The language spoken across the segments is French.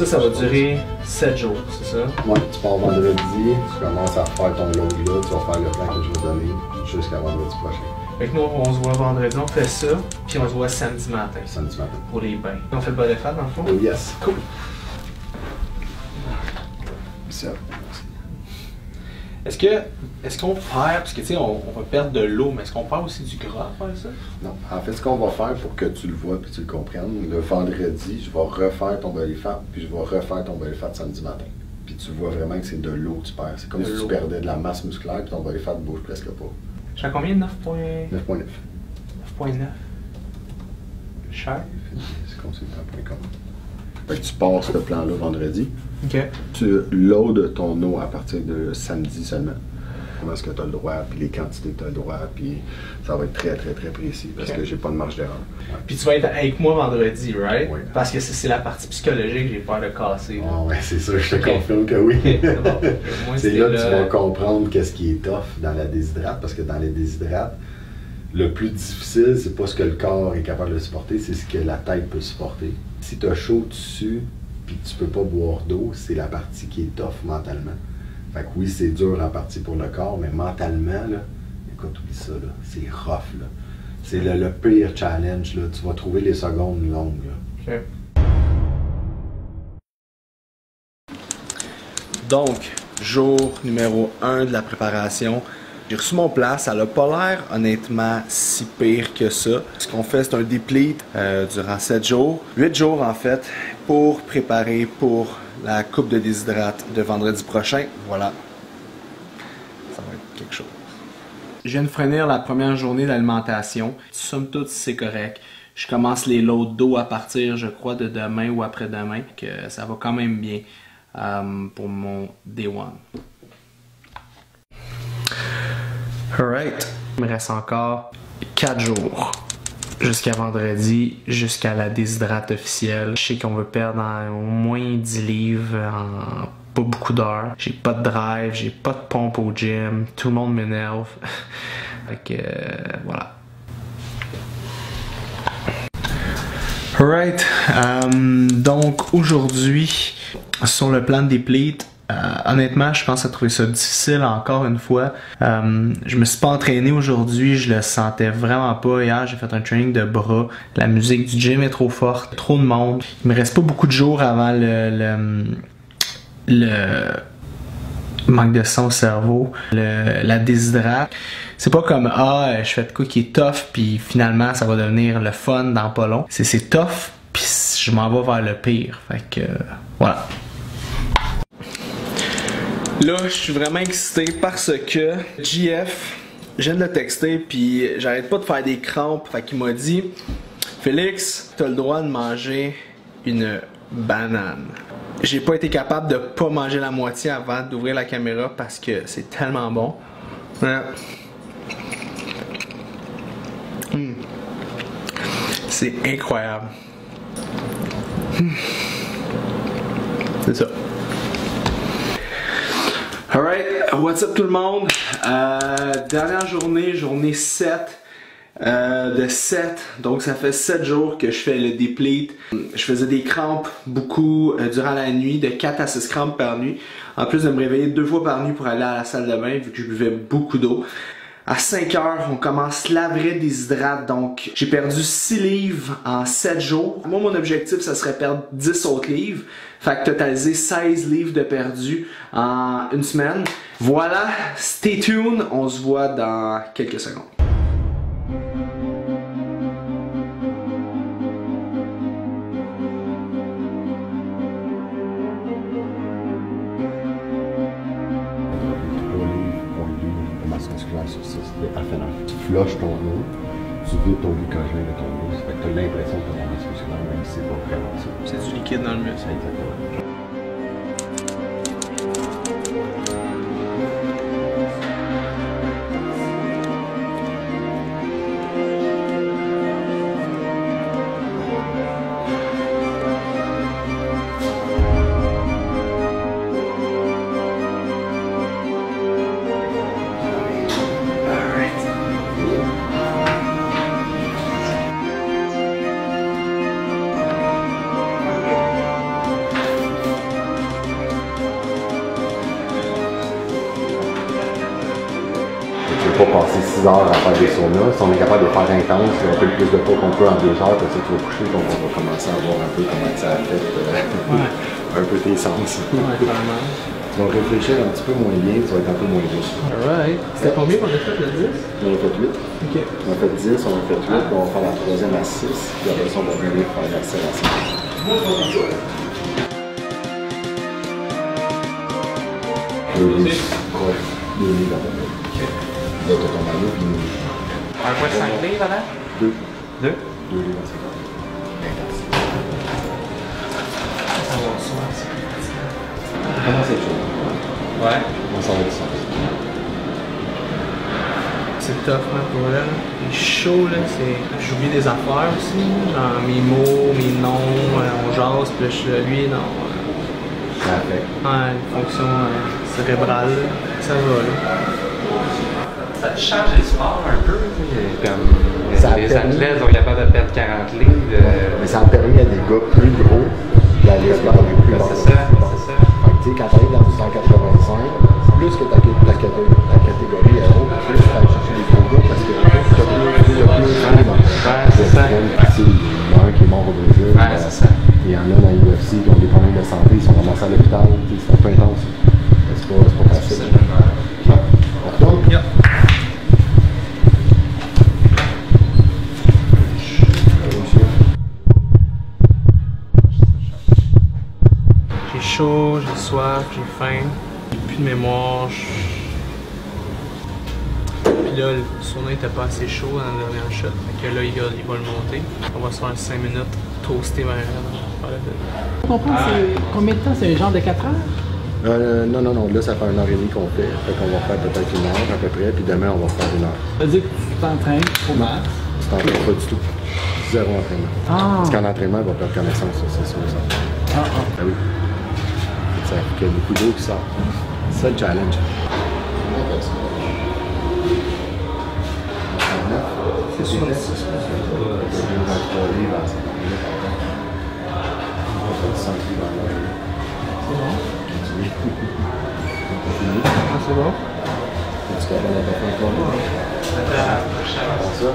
Ça va durer 7 jours, c'est ça? Ouais, tu pars vendredi, tu commences à faire ton load là, tu vas faire le plan que je vais donner jusqu'à vendredi prochain. Fait que nous, on se voit vendredi, on fait ça, puis on se voit samedi matin. Samedi matin. Pour les bains. On fait le bas de fat dans le fond? Oh yes. Cool. Ça. Est-ce qu'on perd, parce que tu sais, on va perdre de l'eau, mais est-ce qu'on perd aussi du gras à faire ça? Non. En fait, ce qu'on va faire pour que tu le vois et tu le comprennes, le vendredi, je vais refaire ton body fat, puis je vais refaire ton body fat samedi matin. Puis tu vois vraiment que c'est de l'eau que tu perds. C'est comme si tu perdais de la masse musculaire, puis ton body fat ne bouge presque pas. J'ai à combien? 9.9? 9.9. 9.9. Cher? C'est consultant.com. Fait que tu pars ce plan-là vendredi. OK. Tu loads ton eau à partir de samedi seulement. Comment est-ce que tu as le droit, puis les quantités que tu as le droit, puis ça va être très précis parce que j'ai pas de marge d'erreur. Ouais. Puis tu vas être avec moi vendredi, right? Oui. Parce que c'est la partie psychologique, j'ai peur de casser. Ah ouais, c'est ça, je te confirme que oui. C'est là que tu vas comprendre qu'est-ce qui est tough dans la déshydrate, parce que dans la déshydrate, le plus difficile, c'est pas ce que le corps est capable de supporter, c'est ce que la tête peut supporter. Si tu as chaud dessus, puis que tu peux pas boire d'eau, c'est la partie qui est tough mentalement. Fait que oui, c'est dur en partie pour le corps, mais mentalement, là, écoute, oublie ça, là, c'est rough, là. C'est le pire challenge, là. Tu vas trouver les secondes longues, là. Okay. Donc, jour numéro 1 de la préparation. J'ai reçu mon plat, ça n'a pas l'air honnêtement si pire que ça. Ce qu'on fait, c'est un deplete durant 7 jours, 8 jours en fait, pour préparer pour la coupe de déshydrate de vendredi prochain. Voilà, ça va être quelque chose. Je viens de finir la première journée d'alimentation. Somme toute, c'est correct. Je commence les loads d'eau à partir, je crois, de demain ou après-demain, que ça va quand même bien pour mon day one. Alright, il me reste encore 4 jours jusqu'à vendredi, jusqu'à la déshydrate officielle. Je sais qu'on veut perdre au moins 10 livres en pas beaucoup d'heures. J'ai pas de drive, j'ai pas de pompe au gym, tout le monde m'énerve. Fait que voilà. Alright, donc aujourd'hui, sur le plan de deplete, honnêtement, je pense à trouver ça difficile encore une fois. Je me suis pas entraîné aujourd'hui, je le sentais vraiment pas. Hier, j'ai fait un training de bras. La musique du gym est trop forte, trop de monde. Il me reste pas beaucoup de jours avant le manque de sang au cerveau, la déshydrate. C'est pas comme je fais de quoi qui est tough puis finalement ça va devenir le fun dans pas long. C'est tough puis je m'en vais vers le pire. Fait que voilà. Là, je suis vraiment excité parce que JF, je viens de le texter puis j'arrête pas de faire des crampes. Fait qu'il m'a dit, Félix, t'as le droit de manger une banane. J'ai pas été capable de pas manger la moitié avant d'ouvrir la caméra parce que c'est tellement bon. Voilà. C'est incroyable. C'est ça. Alright, what's up tout le monde? Dernière journée, journée 7 de 7, donc ça fait 7 jours que je fais le deplete. Je faisais des crampes beaucoup durant la nuit, de 4 à 6 crampes par nuit. En plus de me réveiller 2 fois par nuit pour aller à la salle de bain vu que je buvais beaucoup d'eau. À 5 heures, on commence la vraie déshydrate, donc j'ai perdu 6 livres en 7 jours. Moi, mon objectif, ça serait perdre 10 autres livres. Fait que totaliser 16 livres de perdu en une semaine. Voilà, stay tuned, on se voit dans quelques secondes. Tu flushes ton eau, tu vides ton glycogène de ton muscle. Fait que tu as l'impression que tu as ton masse musculaire, même si c'est pas vraiment ça. C'est du liquide dans le muscle. Exactement. 6 heures à faire des saunas. Si on est capable de faire intense, un peu plus de poids qu'on peut en 2 heures, parce que tu vas coucher, donc on va commencer à voir un peu comment ça affecte un peu tes sens. Tu vas réfléchir un petit peu moins bien, tu vas être un peu moins juste. Alright. C'était combien qu'on a fait le 10? On a fait 8. Ok. On a fait 10, on a fait 8, puis on va faire la troisième à 6, puis après ça, on va venir faire la 7 à 5. Ouais, 2 livres à peu près. Là, t'as ton maillot, puis nous. 1,5 livres là? 2. 2? 2 livres à 50. Comment c'est chaud? Ouais. Comment ça va être ça? C'est tough, hein, pour là. Il est chaud, là. J'oublie des affaires aussi. Genre mes mots, mes noms, on jase, puis là, je suis là, lui, non. Ça affecte. Ouais, une fonction cérébrale, là. Ça va, là. Ça a changé le sport un peu. Comme Ça les permis... athlètes sont capables de perdre 40 livres. Mais ça a permis à des gars plus gros d'aller se battre avec plus gros. C'est ça, c'est ça. Tu sais, quand t'arrives dans le 185, plus que ta catégorie est haute, plus tu vas aller chercher des gros gars parce que t'as plus de c'est ça. Il y en a un qui est mort au Brésil. Ouais, c'est ça. Il y en a dans l'UFC qui ont des problèmes de santé, ils sont ramassés à l'hôpital. C'est un peu intense. C'est pas facile. On retourne? Yep. J'ai chaud, j'ai soif, j'ai faim, j'ai plus de mémoire. Puis là, le sauna était pas assez chaud dans la dernière shot. Fait que là, il va le monter. On va se faire 5 minutes toaster vers Je comprends, c'est combien de temps? C'est un genre de 4 heures? Non, là ça fait 1h30 qu'on fait. Fait qu'on va faire peut-être 1 heure à peu près, puis demain on va faire 1 heure. Ça veut dire que tu t'entraînes au max? Tu t'entraînes pas du tout. 0 entraînement. Parce qu'en entraînement, il va perdre connaissance, ça, c'est sûr. Ah oui. Ça fait qu'il y a beaucoup d'eau qui sort. C'est ça le challenge. C'est sûr. C'est bon? Tu es capable de faire un ça?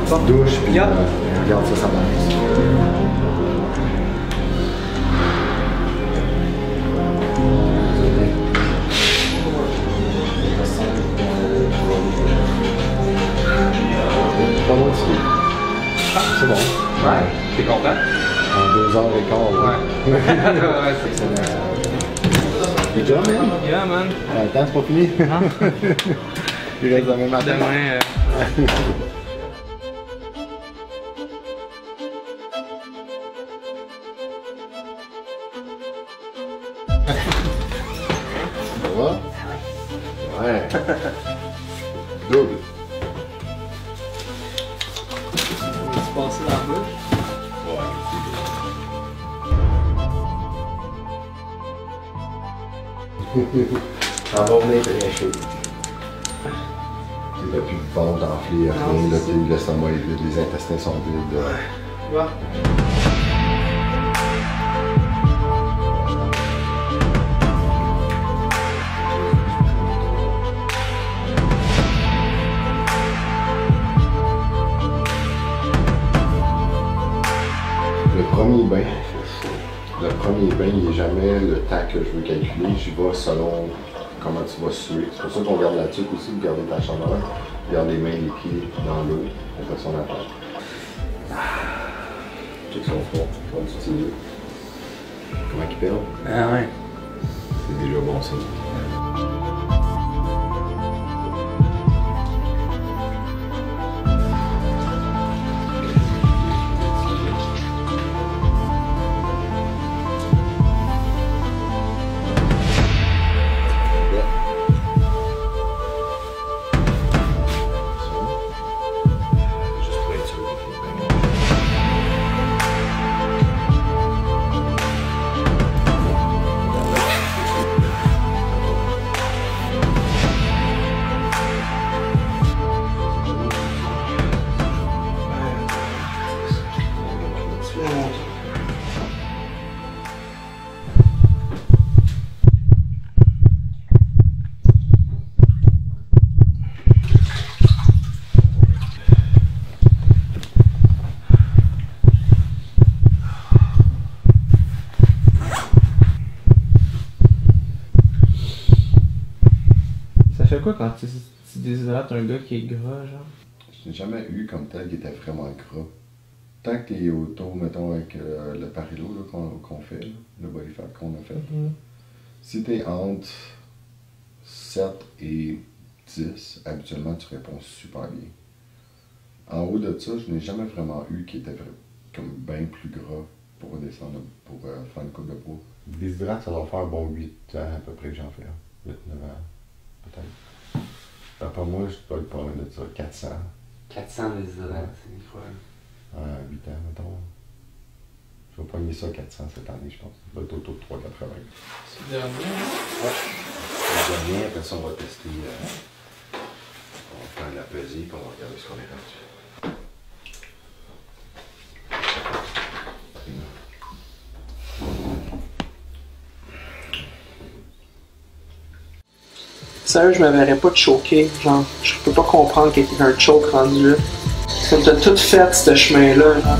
Petite douche, puis regarde ça balance. Pas loin d'ici. Ah, c'est bon. Ouais. T'es content? En 2h15, ouais. Ouais, c'est excellent. Good job, man. Yeah, man. Attends, c'est pas fini. Il reste demain matin. Demain. Ça va? Ouais. Double. On va se passer dans la bouche. Ça va venir très chaud. Il n'y a plus de ventre enflé, rien. L'estomac est vide, les intestins sont vides. Ouais. Le premier bain, il n'est jamais le temps que je veux calculer. J'y vais selon comment tu vas suer. C'est pour ça qu'on garde la tuque aussi, vous gardez ta chaleur. Garde les mains et les pieds dans l'eau. On fait son affaire. Check son fond, comme tu dis. Comment il perd? Ah ouais. C'est déjà bon ça. quoi quand tu déshydrates un gars qui est gras, genre? Je n'ai jamais eu comme tel qui était vraiment gras. Tant que tu es autour, mettons, avec le parilo qu'on fait, là, le body fat qu'on a fait, si tu es entre 7 et 10, habituellement tu réponds super bien. En haut de ça, je n'ai jamais vraiment eu qui était comme bien plus gras pour redescendre, pour faire une coupe de poids. Déshydrate, ça doit faire bon 8 ans à peu près que j'en fais. 8-9 ans, peut-être. D'après moi, je dois être pas loin de ça, 400. 400 déshydrates, c'est incroyable. 8 ans, mettons. Je vais pogner ça 400 cette année, je pense. Ça va être autour de 380. C'est le dernier? Ouais. Le dernier, après ça, on va tester. On va faire de la pesée, puis on va regarder ce qu'on est rendu. Sérieux, je me verrais pas de choquer. Genre, je peux pas comprendre qu'il y ait un choke rendu là. C'est comme t'as tout fait ce chemin-là. Genre.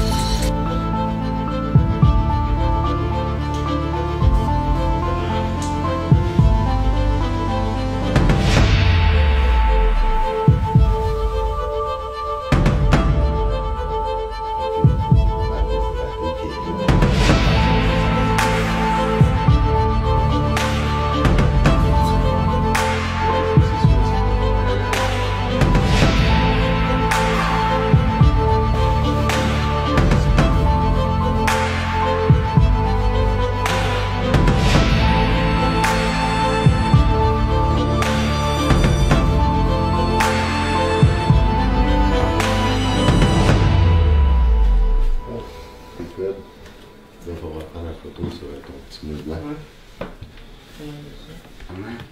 Il va falloir prendre la photo sur ton petit mouvement.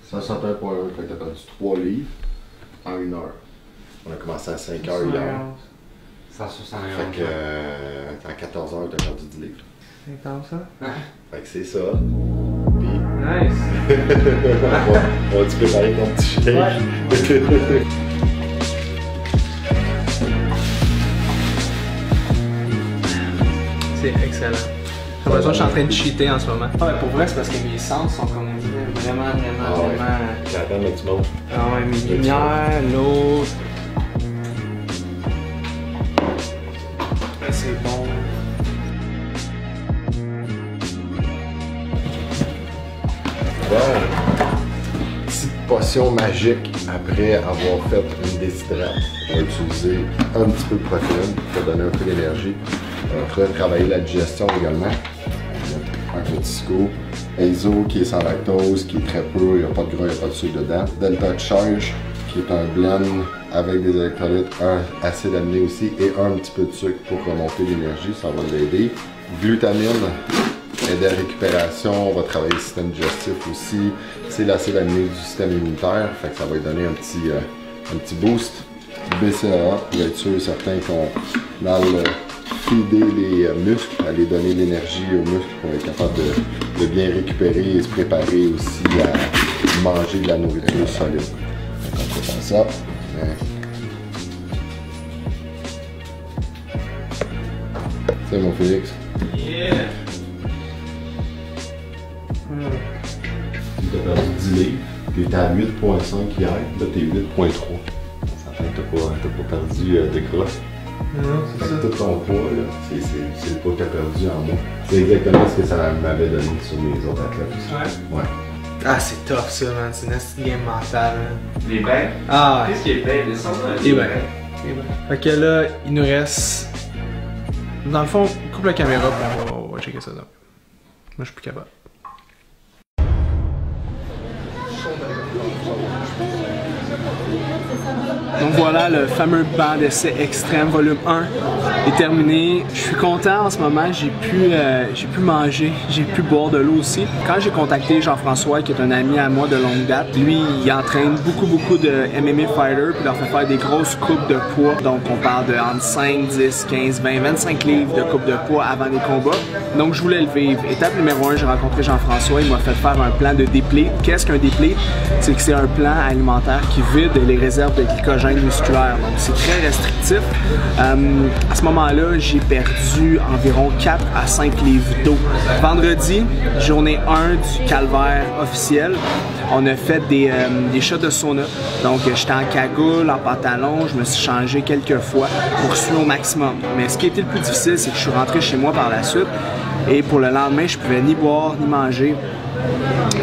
Ça s'appelle pour un fait que tu as perdu 3 livres en 1 heure. On a commencé à 5 heures hier. 171. Fait que en 14 heures, tu as perdu 10 livres. C'est comme ça? Fait que c'est ça. Puis. Nice! on va te préparer ton petit shake. C'est excellent. J'ai l'impression que je suis en train de cheater en ce moment. Ouais, pour vrai, c'est parce que mes sens sont, comme on dit, vraiment. J'attends le petit monde. Ah ouais, mes lumières, l'eau. C'est bon. Voilà. Petite potion magique après avoir fait une déshydrate. On va utiliser un petit peu de protéine pour donner un peu d'énergie. On va travailler la digestion également. Un petit scoop. Eizo qui est sans lactose, qui est très peu, il n'y a pas de gras, il n'y a pas de sucre dedans. Delta Charge qui est un blend avec des électrolytes, un acide aminé aussi et un petit peu de sucre pour remonter l'énergie, ça va l'aider. Glutamine, aider à la récupération, on va travailler le système digestif aussi. C'est l'acide aminé du système immunitaire, fait que ça va lui donner un petit boost. BCAA pour être sûr et certain qu'on dans le feeder les muscles, aller donner l'énergie aux muscles pour être capable de bien récupérer et se préparer aussi à manger de la nourriture solide. Donc on peut faire ça. C'est mon Félix. Yeah! Tu as perdu 10 livres, tu étais à 8,5 hier, là tu es 8,3. Ça fait que tu n'as pas perdu de gras. Non, c'est ça. Tout ton poids, c'est le poids que tu as perdu en moi. C'est exactement ce que ça m'avait donné sur mes autres athlètes aussi. Ouais. Ah, c'est tough ça, man. C'est une petite game mentale. Man. Les bains. Ah, Qu'est-ce qui est bien? Descends là. les bains. Fait que là, il nous reste. Dans le fond, coupe la caméra puis on va checker ça. Donc. Moi, je suis plus capable. Donc voilà, le fameux banc d'essai extrême volume 1 est terminé. Je suis content en ce moment, j'ai pu manger, j'ai pu boire de l'eau aussi. Quand j'ai contacté Jean-François, qui est un ami à moi de longue date, lui, il entraîne beaucoup de MMA fighters, puis il leur fait faire des grosses coupes de poids. Donc on parle de entre 5, 10, 15, 20, 25 livres de coupes de poids avant les combats. Donc je voulais le vivre. Étape numéro 1, j'ai rencontré Jean-François, il m'a fait faire un plan de deplete. Qu'est-ce qu'un deplete? C'est que c'est un plan alimentaire qui vide les réserves de glycogène musculaire, donc c'est très restrictif. À ce moment-là, j'ai perdu environ 4 à 5 livres d'eau. Vendredi, journée 1 du calvaire officiel. On a fait des shots de sauna. Donc, j'étais en cagoule, en pantalon, je me suis changé quelques fois pour suivre au maximum. Mais ce qui a été le plus difficile, c'est que je suis rentré chez moi par la suite et pour le lendemain, je pouvais ni boire ni manger.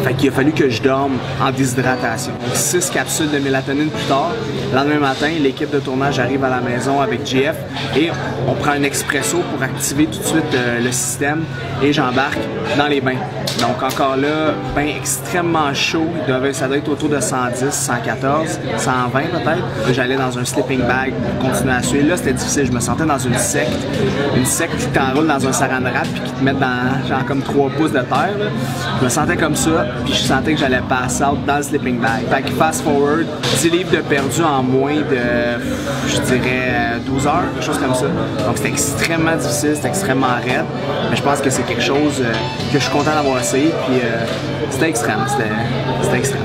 Fait qu'il a fallu que je dorme en déshydratation. Donc 6 capsules de mélatonine plus tard. Le lendemain matin, l'équipe de tournage arrive à la maison avec JF et on prend un expresso pour activer tout de suite le système et j'embarque dans les bains. Donc encore là, bain extrêmement chaud. Ça doit être autour de 110, 114, 120 peut-être. J'allais dans un sleeping bag pour continuer à suivre. Là, c'était difficile. Je me sentais dans une secte qui t'enroule dans un saran wrap puis qui te met dans genre comme 3 pouces de terre. Là. Je me sentais comme ça, puis je sentais que j'allais pass out dans le sleeping bag. Fait que fast forward, 10 livres de perdu en moins de, je dirais, 12 heures, quelque chose comme ça. Donc c'était extrêmement difficile, c'était extrêmement raide, mais je pense que c'est quelque chose que je suis content d'avoir essayé, puis c'était extrême, c'était extrême.